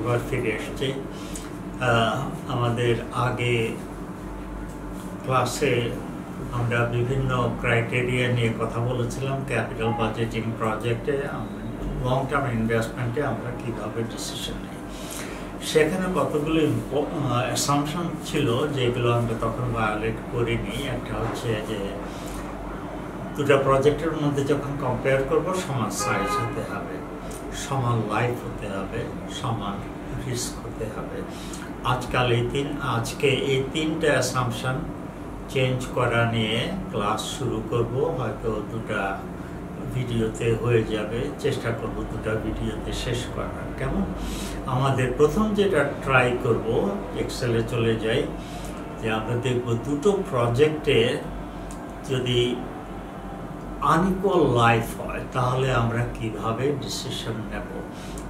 আবার ফিরে এসেছি। আমাদের আগে ক্লাসে আমরা বিভিন্ন ক্রাইটেরিয়া নিয়ে কথা বলেছিলাম ক্যাপিটাল বাজেটিং প্রজেক্টে, লং টার্ম ইনভেস্টমেন্টে আমরা কীভাবে ডিসিশন নিই। সেখানে কতগুলো অ্যাসাম্পশন ছিল যেগুলো আমরা তখন ভায়োলেট করিনি। একটা হচ্ছে যে দুটা প্রজেক্টের মধ্যে যখন কম্পেয়ার করব সমান সাইজ হতে হবে, সমান লাইফ হতে হবে, সমান রিস্ক হতে হবে। আজকে এই তিনটা অ্যাসাম্পশন চেঞ্জ করা নিয়ে ক্লাস শুরু করব। হয়তো দুটা ভিডিওতে হয়ে যাবে, চেষ্টা করব দুটা ভিডিওতে শেষ করার। কেমন? আমাদের প্রথম যেটা ট্রাই করব, এক্সেলে চলে যাই, যে আমরা দেখব দুটো প্রজেক্টে যদি আনইকুয়াল লাইফ হয় তাহলে আমরা কিভাবে ডিসিশন নেব।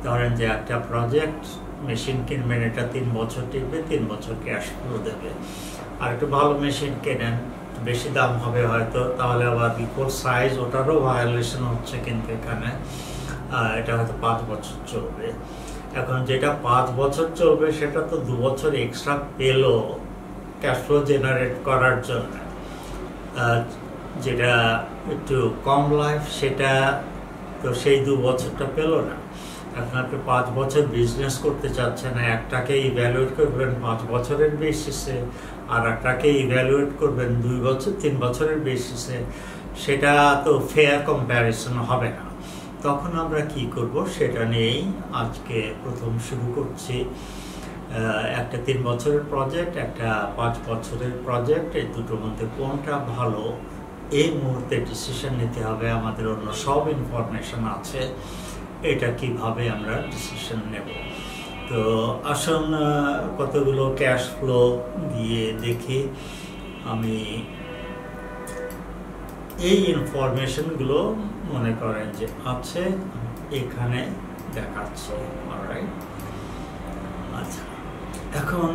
ধরেন যে একটা প্রজেক্ট মেশিন কিনবেন, এটা 3 বছর টিকবে, 3 বছর ক্যাশ ফ্লো দেবে। আর একটু ভালো মেশিন কেনেন, বেশি দাম হবে হয়তো, তাহলে আবার বিফোর সাইজ ওটারও ভায়োলেশন হচ্ছে, কিন্তু এখানে এটা হয়তো 5 বছর চলবে। এখন যেটা 5 বছর চলবে সেটা তো 2 বছর এক্সট্রা পেলো ক্যাশ ফ্লো জেনারেট করার জন্য। যেটা একটু কম লাইফ সেটা তো সেই 2 বছরটা পেলো না। এখন আপনি 5 বছর বিজনেস করতে চাচ্ছেন, একটাকে ইভ্যালুয়েট করবেন 5 বছরের বেসিসে, আর একটাকে ইভ্যালুয়েট করবেন 2 বছর 3 বছরের বেসিসে, সেটা তো ফেয়ার কম্প্যারিজন হবে না। তখন আমরা কি করব সেটা নিয়েই আজকে প্রথম শুরু করছি। একটা 3 বছরের প্রজেক্ট, একটা 5 বছরের প্রজেক্ট, এই দুটোর মধ্যে কোনটা ভালো এই মুহূর্তে ডিসিশন নিতে হবে। আমাদের অন্য সব ইনফরমেশন আছে, এটা কিভাবে আমরা ডিসিশন নেব। তো আসুন কতগুলো ক্যাশ ফ্লো দিয়ে দেখি। আমি এই ইনফরমেশনগুলো মনে করেন যে আছে, এখানে দেখাচ্ছি। অলরাইট, আচ্ছা, এখন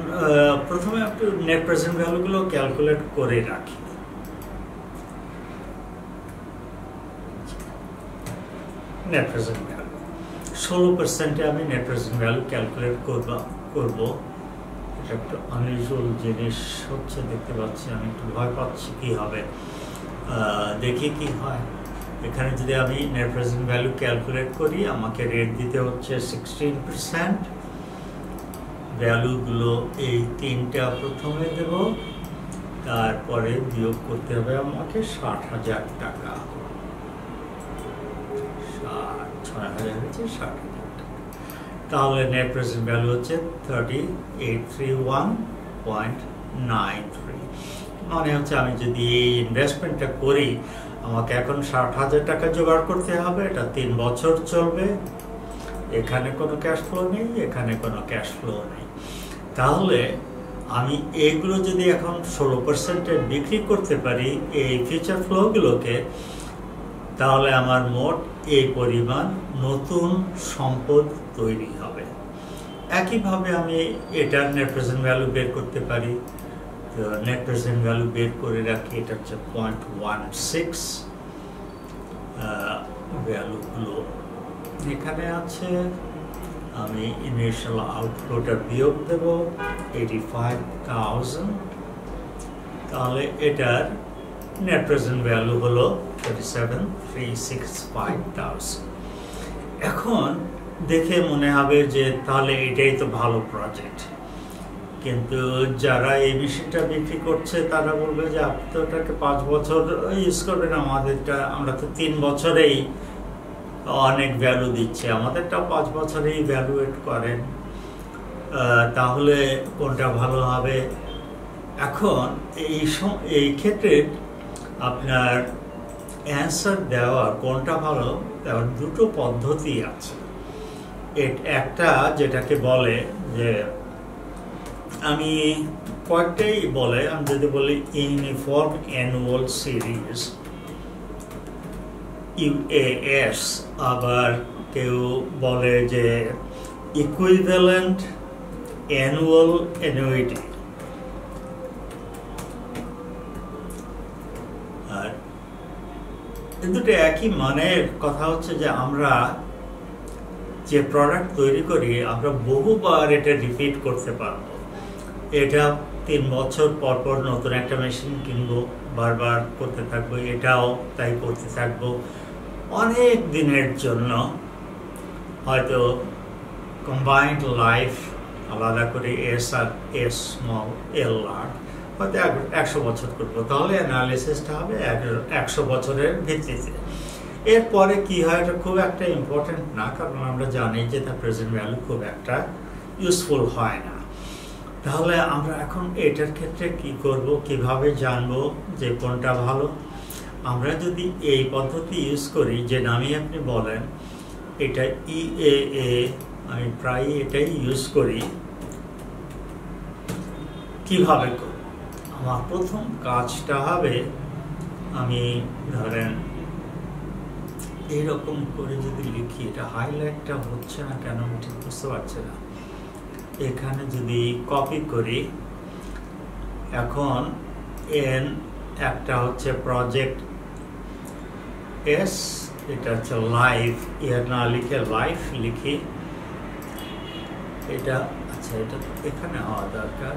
প্রথমে একটু নেট প্রেজেন্ট ভ্যালুগুলো ক্যালকুলেট করে রাখি। নেট প্রেজেন্ট ভ্যালু 16% আমি নেট প্রেজেন্ট ভ্যালু ক্যালকুলেট করব। এটা একটা আনইউজুয়াল জিনিস হচ্ছে, দেখতে পাচ্ছি। আমি একটু ভয় পাচ্ছি কি হবে, দেখি কি হয়। এখানে যদি আমি নেট প্রেজেন্ট ভ্যালু ক্যালকুলেট করি, আমাকে রেট দিতে হচ্ছে 16%। ভ্যালুগুলো এই তিনটা প্রথমে দেব, তারপরে বিয়োগ করতে হবে আমাকে 60,000 টাকা। 6,000 হচ্ছে 60,000 টাকা। তাহলে নেট প্রেজেন্ট ভ্যালু হচ্ছে 3831.93। মানে হচ্ছে আমি যদি এই ইনভেস্টমেন্টটা করি, আমাকে এখন 60,000 টাকা জোগাড় করতে হবে। এটা 3 বছর চলবে, এখানে কোনো ক্যাশ ফ্লো নেই, এখানে কোনো ক্যাশ ফ্লো নেই। তাহলে আমি এইগুলো যদি এখন 16%-এ বিক্রি করতে পারি এই ফিউচার ফ্লোগুলোকে, তাহলে আমার মোট এই পরিমাণ নতুন সম্পদ তৈরি হবে। একইভাবে আমি এটার নেট প্রেজেন্ট ভ্যালু বের করতে পারি। তো নেট প্রেজেন্ট ভ্যালু বের করে রাখি, এটা হচ্ছে 0.16। ভ্যালুগুলো এখানে আছে। আমি ইনিশিয়াল আউটফ্লোটা বিয়োগ দেব 85,000। তাহলে এটার নেট প্রেজেন্ট ভ্যালু হলো 37,365,000। এখন দেখে মনে হবে যে তাহলে এটাই তো ভালো প্রজেক্ট, কিন্তু যারা এই মেশিনটা বিক্রি করছে তারা বলবে যে আপনি তো ওটাকে 5 বছর ইউজ করবেন, আমরা তো 3 বছরেই অনেক ভ্যালু দিচ্ছে, আমাদেরটা 5 বছরেই ভ্যালুয়েট করেন। তাহলে কোনটা ভালো হবে? এখন এই ক্ষেত্রে আপনার অ্যান্সার দেওয়ার কোনটা ভালো, দেওয়ার দুটো পদ্ধতি আছে। একটা যেটাকে বলে যে, আমি কয়েকটাই বলে, আমি যদি বলি ইউনিফর্ম অ্যানুয়াল সিরিজ, UAS, আবার কেউ বলে যে ইকুইভ্যালেন্ট অ্যানুয়াল অ্যানুইটি। আর দুটো একই, মানে কথা হচ্ছে যে আমরা যে প্রোডাক্ট তৈরি করি আমরা বহুবার এটা রিপিট করতে পারবো। এটা 3 বছর পর পর নতুন একটা মেশিন কিনবো, বারবার করতে থাকবো, এটাও তাই করতে থাকবো অনেক দিনের জন্য। হয়তো কম্বাইন্ড লাইফ আলাদা করে এস আর এস স্মল এল লার্জ হয়তো 100 বছর করবো, তাহলে অ্যানালিসিসটা হবে 100 বছরের ভিত্তিতে। এরপরে কি হয় এটা খুব একটা ইম্পর্টেন্ট না, কারণ আমরা জানি যে তার প্রেজেন্ট ভ্যালু খুব একটা ইউজফুল হয় না। তাহলে আমরা এখন এটার ক্ষেত্রে কি করব, কিভাবে জানবো যে কোনটা ভালো? আমরা যদি এই পদ্ধতি ইউজ করি, যে নামই আপনি বলেন, এটা EAA, আমি প্রায় এটাই ইউজ করি। কিভাবে করব? আমার প্রথম কাজটা হবে, আমি ধরেন এইরকম করে যদি লিখি, এটা হাইলাইটটা হচ্ছে না কেন আমি ঠিক বুঝতে পারছি না। এখানে যদি কপি করি, এখন এন একটা হচ্ছে প্রজেক্ট এস, এটা হচ্ছে লাইফ, ইয়ার না লিখে লাইফ লিখি। এটা আচ্ছা, এটা এখানে হওয়া দরকার।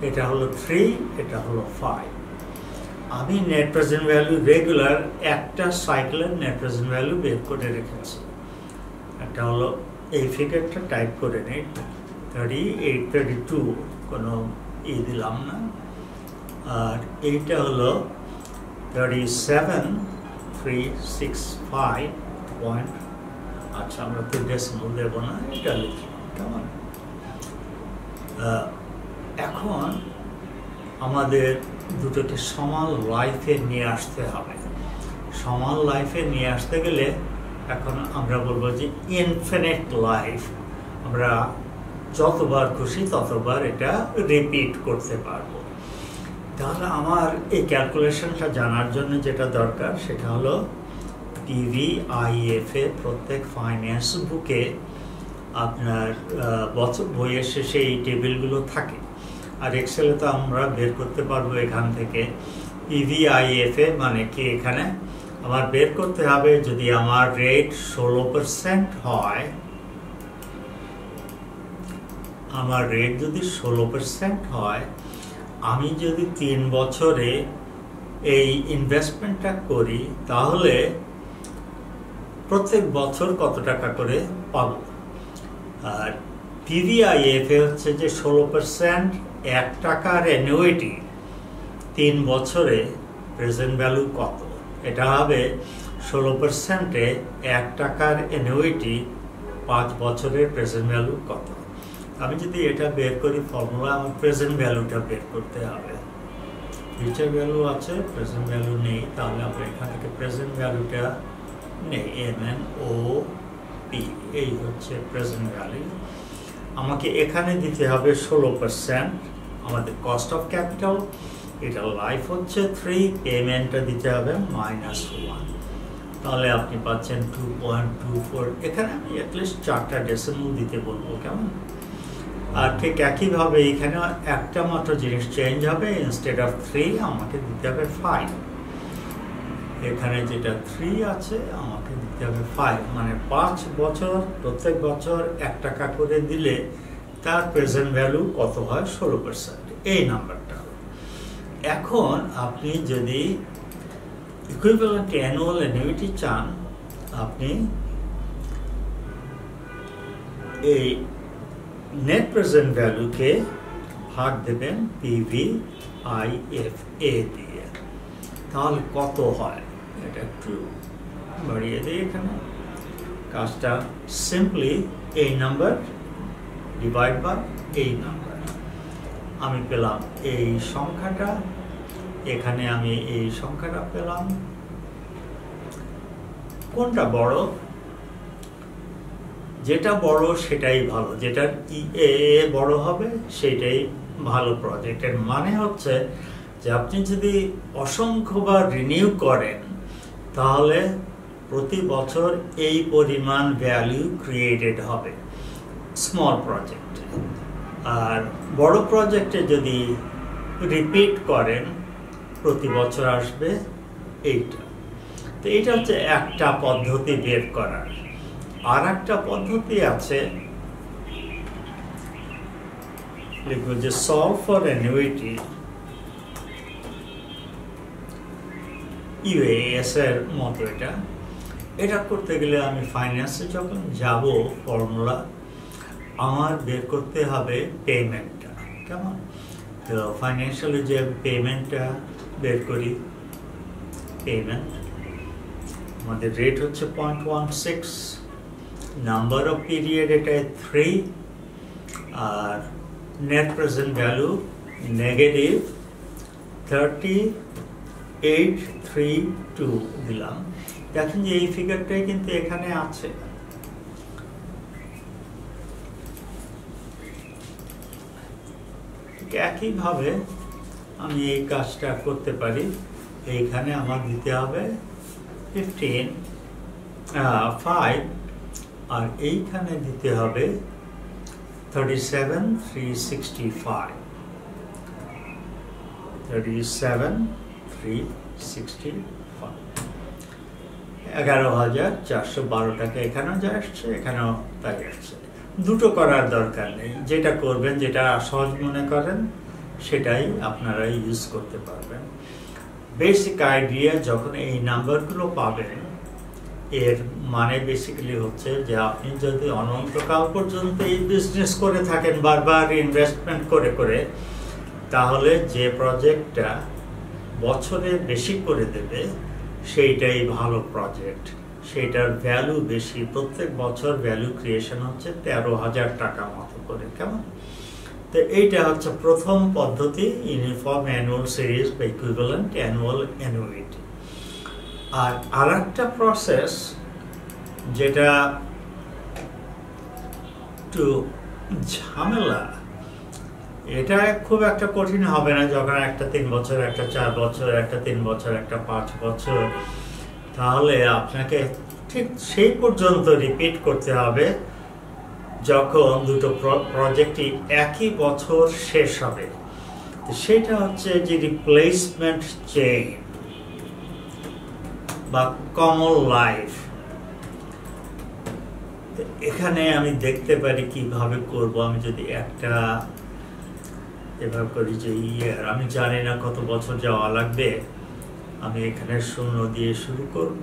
এটা হলো 3, এটা হলো 5। আমি নেট প্রেজেন্ট ভ্যালু রেগুলার একটা সাইকেলের নেট প্রেজেন্ট ভ্যালু বের করে রেখেছি। একটা হলো এই ফিগারটা টাইপ করে নেই, 38, 32, কোনো দিলাম না। আর এইটা হলো 37,365 পয়েন্ট। আচ্ছা, আমরা তো ডেসিমাল দেব না, এটা লিখি কেমন। এখন আমাদের দুটোকে সমান লাইফে নিয়ে আসতে হবে। সমান লাইফে নিয়ে আসতে গেলে এখন আমরা বলবো যে ইনফিনিট লাইফ, আমরা যতবার খুশি ততবার এটা রিপিট করতে পারবো। তাহলে আমার এই ক্যালকুলেশনটা জানার জন্য যেটা দরকার সেটা হলো PVIF-এ প্রত্যেক ফাইন্যান্স বুকে আপনার বছর বইয়ের শেষে এই টেবিলগুলো থাকে। আর এক্সেলে তো আমরা বের করতে পারবো এখান থেকে। PVIF-এ মানে কি, এখানে আমার বের করতে হবে যদি আমার রেট 16% হয়, আমার রেট যদি 16% হয়, আমি যদি 3 বছরে এই ইনভেস্টমেন্টটা করি, তাহলে প্রত্যেক বছর কত টাকা করে পাবো। আর PVIF-এ হচ্ছে যে 16% 1 টাকার অ্যানুইটি 3 বছরে প্রেজেন্ট ভ্যালু কত, এটা হবে 16%-এ 1 টাকার অ্যানুইটি 5 বছরের প্রেজেন্ট ভ্যালু কত। আমি যদি এটা বের করি ফর্মুলা, আমার প্রেজেন্ট ভ্যালুটা বের করতে হবে। ফিউচার ভ্যালু আছে, প্রেজেন্ট ভ্যালু নেই, তাহলে আমরা এখান থেকে প্রেজেন্ট ভ্যালুটা নেই, MNOP, এই হচ্ছে প্রেজেন্ট ভ্যালু। আমাকে এখানে দিতে হবে 16% আমাদের কস্ট অফ ক্যাপিটাল, এটা লাইফ হচ্ছে 3, পেমেন্টটা দিতে হবে -1, তাহলে আপনি পাচ্ছেন 2.24। এখানে আমি অ্যাটলিস্ট 4টা ডেসিমাল দিতে বলবো, কেমন। আর ঠিক একইভাবে এখানে একটা মাত্র জিনিস চেঞ্জ হবে, ইনস্টেড অফ 3 আমাকে দিতে হবে 5। এখানে যেটা 3 আছে আমাকে দিতে হবে 5, মানে 5 বছর প্রত্যেক বছর 1 টাকা করে দিলে তার প্রেজেন্ট ভ্যালু কত হয়, 16%, এই নাম্বারটা। এখন আপনি যদি ইকুইভ্যালেন্ট অ্যানুয়াল অ্যানুইটি চান, আপনি এই নেট প্রেজেন্ট ভ্যালুকে ভাগ দেবেন PVIF-A দিয়ে, তাহলে কত হয়। এটা একটু বাড়িয়ে দিই, এখানে কাজটা সিম্পলি এই নাম্বার ডিভাইড বাই এই নাম্বার। আমি পেলাম এই সংখ্যাটা, এখানে আমি এই সংখ্যাটা পেলাম। কোনটা বড়? যেটা বড় সেটাই ভালো, যেটা EAA বড় হবে সেটাই ভালো প্রজেক্টের। মানে হচ্ছে যে আপনি যদি অসংখ্যবার রিনিউ করেন, তাহলে প্রতি বছর এই পরিমাণ ভ্যালু ক্রিয়েটেড হবে স্মল প্রজেক্টে। আর বড় প্রজেক্টে যদি রিপিট করেন, প্রতি বছর আসবে এইটা। তো তো এটা হচ্ছে একটা পদ্ধতি বের করার। আর একটা পদ্ধতি আছে, লিখব যে সলভ ফর অ্যানুইটি, ইউএএস এর মতো। এটা করতে গেলে আমি ফাইন্যান্সে যখন যাব, ফর্মুলা আমার বের করতে হবে পেমেন্টটা। কেমন? তো ফাইন্যান্সিয়ালি যে পেমেন্টটা বের করি, পেমেন্ট আমাদের রেট হচ্ছে 0.16, নাম্বার অফ পিরিয়ড এটা 3, আর নেট প্রেজেন্ট ভ্যালু নেগেটিভ 3832 দিলাম। দেখেন যে এই ফিগারটাই কিন্তু এখানে আছে। একইভাবে আমি এই কাজটা করতে পারি। এইখানে আমার দিতে হবে 5, আর এইখানে দিতে হবে 37,365। 11,412 টাকা এখানেও যা আসছে, এখানেও তাই আসছে। দুটো করার দরকার নেই, যেটা করবেন, যেটা সহজ মনে করেন সেটাই আপনারা ইউজ করতে পারবেন। বেসিক আইডিয়া, যখন এই নাম্বারগুলো পাবেন, এর মানে বেসিক্যালি হচ্ছে যে আপনি যদি অনন্তকাল পর্যন্ত এই বিজনেস করে থাকেন, বারবার ইনভেস্টমেন্ট করে করে, তাহলে যে প্রজেক্টটা বছরে বেশি করে দেবে সেইটাই ভালো প্রজেক্ট, সেইটার ভ্যালু বেশি। প্রত্যেক বছর ভ্যালু ক্রিয়েশন হচ্ছে 13,000 টাকা মতো করে। কেমন? তো এইটা হচ্ছে প্রথম পদ্ধতি, ইউনিফর্ম অ্যানুয়াল সিরিজ বা ইকুইভ্যালেন্ট অ্যানুয়াল অ্যানুইটি। আর আরেকটা প্রসেস যেটা একটু ঝামেলা, এটা খুব একটা কঠিন হবে না। যখন একটা 3 বছর, একটা 4 বছর, একটা 3 বছর, একটা 5 বছর, তাহলে আপনাকে ঠিক সেই পর্যন্ত রিপিট করতে হবে যখন দুটো প্রজেক্টই একই বছর শেষ হবে। সেটা হচ্ছে যে রিপ্লেসমেন্ট চেইন বা কমন লাইফ। এখানে আমি দেখতে পারি কিভাবে করব। আমি যদি একটা এভাবে করি যে ইয়ার, আমি জানি না কত বছর যাওয়া লাগবে, আমি এখানে 0 দিয়ে শুরু করব,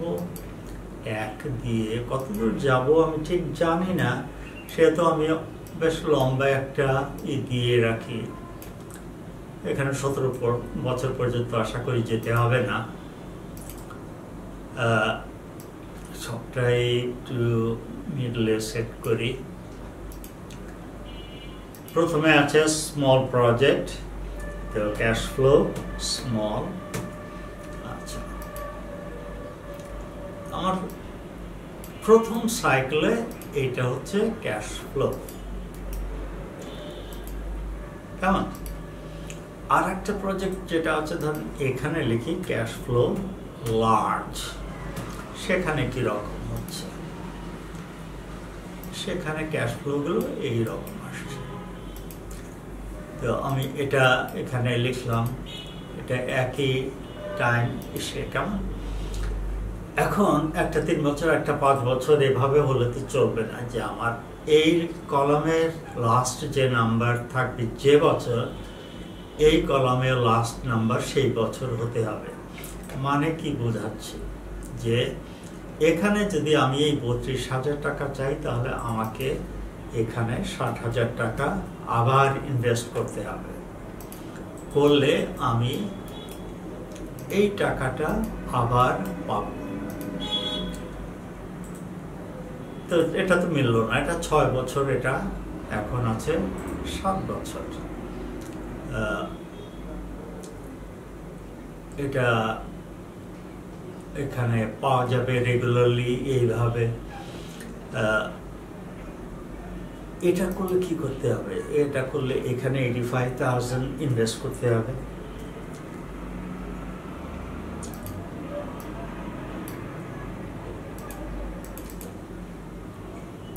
1 দিয়ে কতদূর যাব আমি ঠিক জানি না, সেহেতু আমি বেশ লম্বা একটা দিয়ে রাখি। এখানে 17 বছর পর্যন্ত আশা করি যেতে হবে না। সবটাই একটু মিডলে সেট করি। প্রথমে আছে স্মল প্রজেক্ট, তো ক্যাশ ফ্লো স্মল। আচ্ছা, আমার প্রথম সাইকেলে এইটা হচ্ছে ক্যাশ ফ্লো। কেমন? আর একটা প্রজেক্ট যেটা আছে, ধরুন এখানে লিখি ক্যাশ ফ্লো লার্জ, সেখানে কি রকম হচ্ছে, সেখানে ক্যাশ ফ্লোগুলো এইরকম আসছে। তো আমি এটা এখানে লিখলাম, এটা একই টাইম এসে। কেমন? এখন একটা 3 বছর, একটা 5 বছর এভাবে হলে তো চলবে না যে আমার এই কলামের লাস্ট যে নাম্বার থাকবে যে বছর, এই কলামের লাস্ট নাম্বার সেই বছর হতে হবে। মানে কি বোঝাচ্ছি, যে এখানে যদি আমি এই 32,000 টাকা চাই, তাহলে আমাকে এখানে 60,000 টাকা আবার ইনভেস্ট করতে হবে। করলে আমি এই টাকাটা আবার পাব। তো এটা তো মিলল না, এটা 6 বছর, এটা এখন আছে 7 বছর। এটা এখানে পাওয়া যাবে রেগুলারলি এইভাবে। এটা করলে কি করতে হবে? এটা করলে এখানে 85,000 ইনভেস্ট করতে হবে।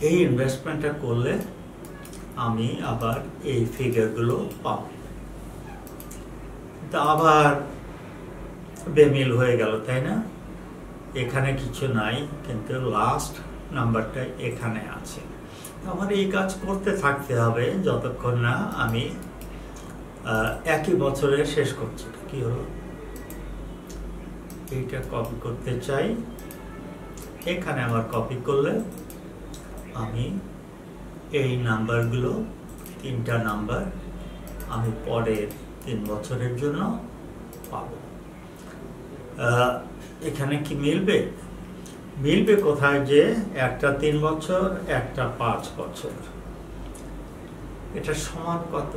এই ইনভেস্টমেন্টটা করলে আমি আবার এই ফিগারগুলো পাব। তা আবার বেমিল হয়ে গেল, তাই না? এখানে কিছু নাই, কিন্তু লাস্ট নাম্বারটা এখানে আছে। আমার এই কাজ করতে থাকতে হবে যতক্ষণ না আমি একই বছরে শেষ করছি। কি হলো, এইটা কপি করতে চাই, এখানে আমার কপি করলে আমি এই নাম্বারগুলো, 3টা নাম্বার আমি পরের 3 বছরের জন্য পাব। এখানে কি মিলবে? মিলবে কোথায়? যে একটা 3 বছর, একটা 5 বছর। এটা সমান কত?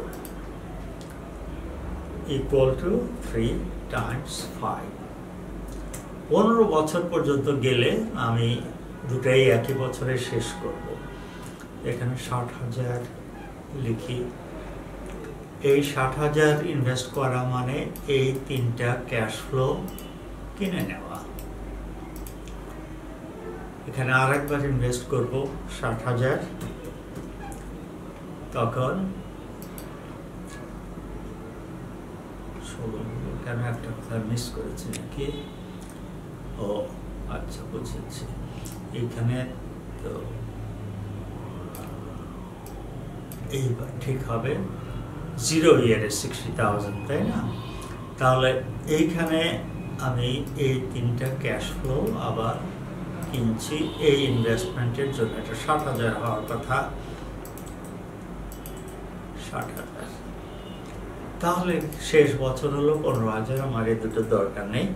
Equal to 3 Times 5। 15 বছর পর্যন্ত গেলে আমি দুটাই একই বছরে শেষ করব। এখানে 60,000 লিখি। এই 60,000 ইনভেস্ট করা মানে এই 3টা ক্যাশ ফ্লো কিনে নেওয়া। এখানে আরেকবার ইনভেস্ট করব 60,000, তখন এখানে একটা কথা মিস করেছি নাকি? ও আচ্ছা, বুঝেছি। এইখানে তো এইবার ঠিক হবে 0 ইয়ারে 60,000, তাই না? তাহলে এইখানে আমি এই 3টা ক্যাশ ফ্লো আবার কিনছি এই ইনভেস্টমেন্টের জন্য। এটা 60,000 হওয়ার কথা, 60,000। তাহলে শেষ বছর হলো 15,000। আমার এই দুটো দরকার নেই।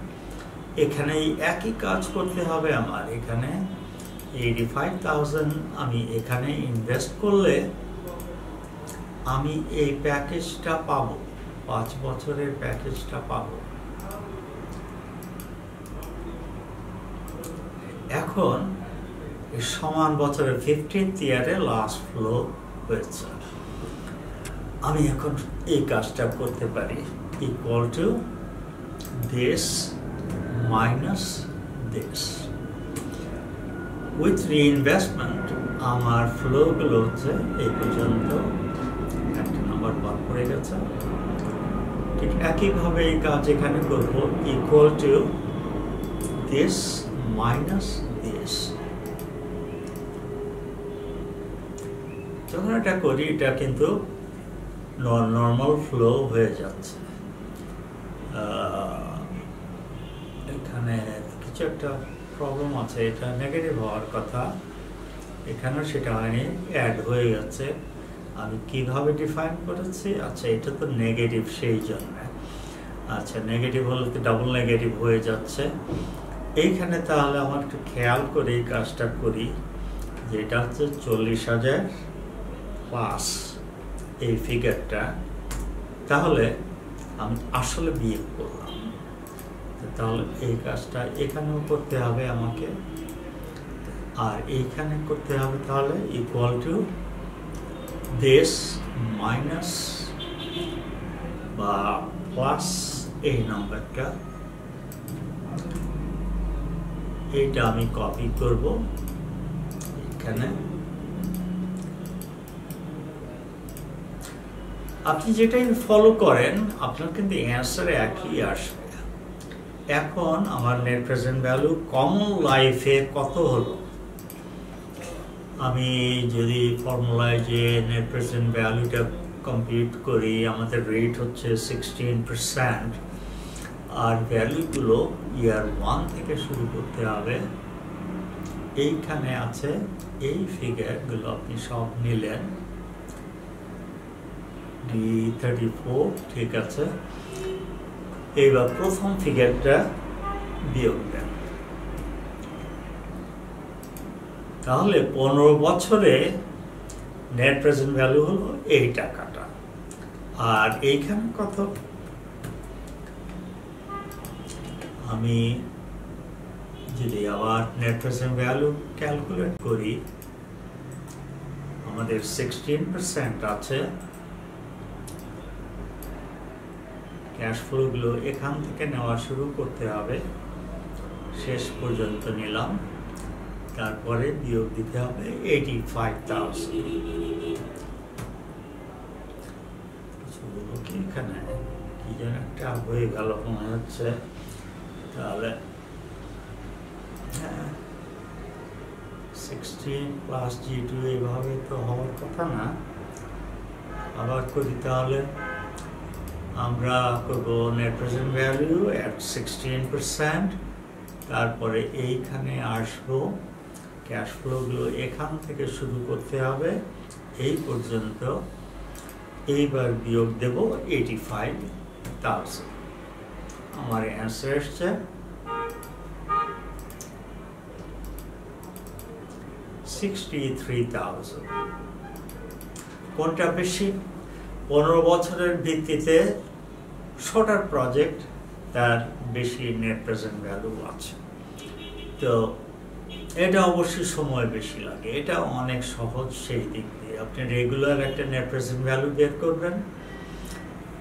এখানে একই কাজ করতে হবে আমার। এখানে 85,000 আমি এখানে ইনভেস্ট করলে আমি এই প্যাকেজটা পাবো, 5 বছরের প্যাকেজটা পাবো। এখন সমান বছরের 15th ইয়ারে লাস্ট ফ্লো হয়েছে। আমি এখন এই কাজটা করতে পারি, equal to this minus this. With reinvestment আমার ফ্লোগুলো হচ্ছে এই পর্যন্ত। একটা নাম্বার বাদ পড়ে গেছে। ঠিক একইভাবে এই কাজ এখানে করবো, equal to this minus this. যখন এটা করি, এটা কিন্তু নর্মাল ফ্লো হয়ে যাচ্ছে। এখানে কিছু একটা প্রবলেম আছে, এটা নেগেটিভ হওয়ার কথা, এখানেও সেটা হয়নি, অ্যাড হয়ে যাচ্ছে। আমি কিভাবে ডিফাইন করেছি? আচ্ছা, এটা তো নেগেটিভ, সেই জন্য। আচ্ছা, নেগেটিভ হলে তো ডাবল নেগেটিভ হয়ে যাচ্ছে এইখানে। তাহলে আমার একটু খেয়াল করে এই কাজটা করি, যেটা হচ্ছে 40,000 প্লাস এই ফিগারটা। তাহলে আমি আসলে বিয়োগ করলাম। তাহলে এই কাজটা এখানেও করতে হবে আমাকে, আর এইখানে করতে হবে। তাহলে ইকুয়াল টু দিস মাইনাস বা প্লাস এই নাম্বারটা, এইটা আমি কপি করব এখানে। আপনি যেটাই ফলো করেন আপনার কিন্তু অ্যান্সারে একই আসবে। এখন আমার নেট প্রেজেন্ট ভ্যালু কমন লাইফে কত হলো? আমি যদি ফর্মুলায় যে নেট প্রেজেন্ট ভ্যালুটা কম্পিউট করি, আমাদের রেট হচ্ছে 16%, আর ভ্যালুগুলো ইয়ার 1 থেকে শুরু করতে হবে। এইখানে আছে এই ফিগারগুলো, আপনি সব নিলেন। D34, ঠিক আছে। এইবার প্রথম ফিগারটা বিয়োগ দেন। তাহলে 15 বছরে নেট প্রেজেন্ট ভ্যালু হলো এই টাকাটা। আর এইখানে কত? আমি যদি আবার নেট প্রেজেন্ট ভ্যালু ক্যালকুলেট করি, আমাদের 16% আছে। ক্যাশ ফ্লোগুলো এখান থেকে নেওয়া শুরু করতে হবে, শেষ পর্যন্ত নিলাম। তারপরে বিয়োগ দিতে হবে 85,000। কি এখানে কি যেন একটা হয়ে গেল মনে হচ্ছে। তাহলে 16 প্লাস G2 এইভাবে তো হওয়ার কথা না। আবার করি তাহলে আমরা করব নেট প্রেজেন্ট ভ্যালু এট 16%, তারপরে এইখানে আসবো ক্যাশ ফ্লোগুলো এখান থেকে শুরু করতে হবে এই পর্যন্ত। এইবার বিয়োগ দেব 85,000। আমার অ্যান্সার এসছে 63,000। কোনটা বেশি? 15 বছরের ভিত্তিতে শর্টার প্রজেক্ট তার বেশি নেট প্রেজেন্ট ভ্যালু আছে। তো এটা অবশ্যই সময় বেশি লাগে, এটা অনেক সহজ। সেই দিক দিয়ে আপনি রেগুলার একটা নেট প্রেজেন্ট ভ্যালু বের করবেন,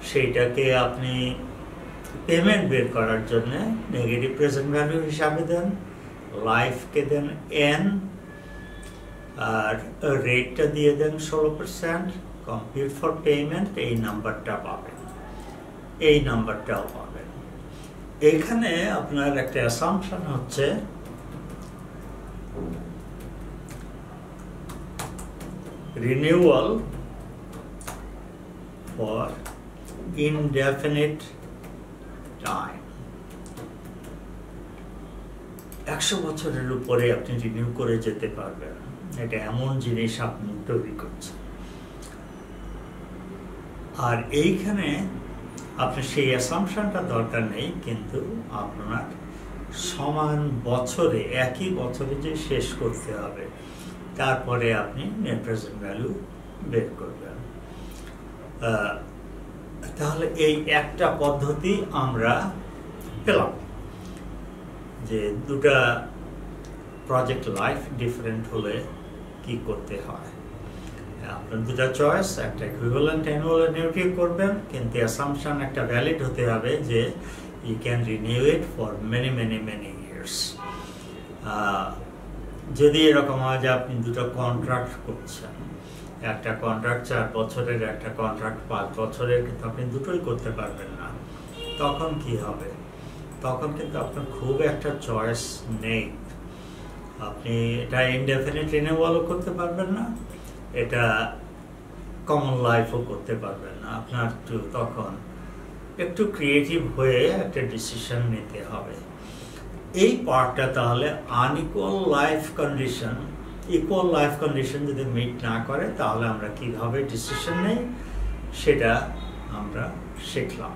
সেইটাকে আপনি পেমেন্ট বের করার জন্য নেগেটিভ প্রেজেন্ট ভ্যালু হিসাবে দেন, লাইফকে দেন n, আর রেটটা দিয়ে দেন 16%, কম্পিউট ফর পেমেন্ট, এই নাম্বারটা পাবেন, এই নাম্বারটাও পাবেন। এখানে আপনার একটা অ্যাসাম্পশন হচ্ছে renewal for indefinite time। 100 বছরের উপরে আপনি রিনিউ করে যেতে পারবেন, এটা এমন জিনিস আপনি তৈরি করছেন। আর এইখানে আপনার সেই অ্যাসাম্পশনটা দরকার নেই, কিন্তু আপনার সমান বছরে একই বছরে যে শেষ করতে হবে, তারপরে আপনি নেট প্রেজেন্ট ভ্যালু বের করবেন। তাহলে এই একটা পদ্ধতি আমরা পেলাম যে দুটা প্রজেক্ট লাইফ ডিফারেন্ট হলে কি করতে হয়। আপনার দুটা চয়েস, একটা ইকুইভ্যালেন্ট অ্যানুয়াল অ্যানুইটি করবেন, কিন্তু অ্যাসাম্পশন একটা ভ্যালিড হতে হবে যে you can renew it for many many many years. যদি এরকম হয় যে আপনি দুটো কন্ট্রাক্ট করছেন, একটা কন্ট্রাক্ট 4 বছরের, একটা কন্ট্রাক্ট 5 বছরের, কিন্তু আপনি দুটোই করতে পারবেন না, তখন কি হবে? তখন কিন্তু আপনার খুব একটা চয়েস নেই। আপনি এটা ইনডেফিনিট রিনিউয়ালও করতে পারবেন না, এটা কমন লাইফও করতে পারবেন না। আপনার তখন একটু ক্রিয়েটিভ হয়ে একটা ডিসিশন নিতে হবে। এই পার্টটা তাহলে unequal life condition, equal life condition যদি মিট না করে, তাহলে আমরা কিভাবে ডিসিশন নেই সেটা আমরা শিখলাম।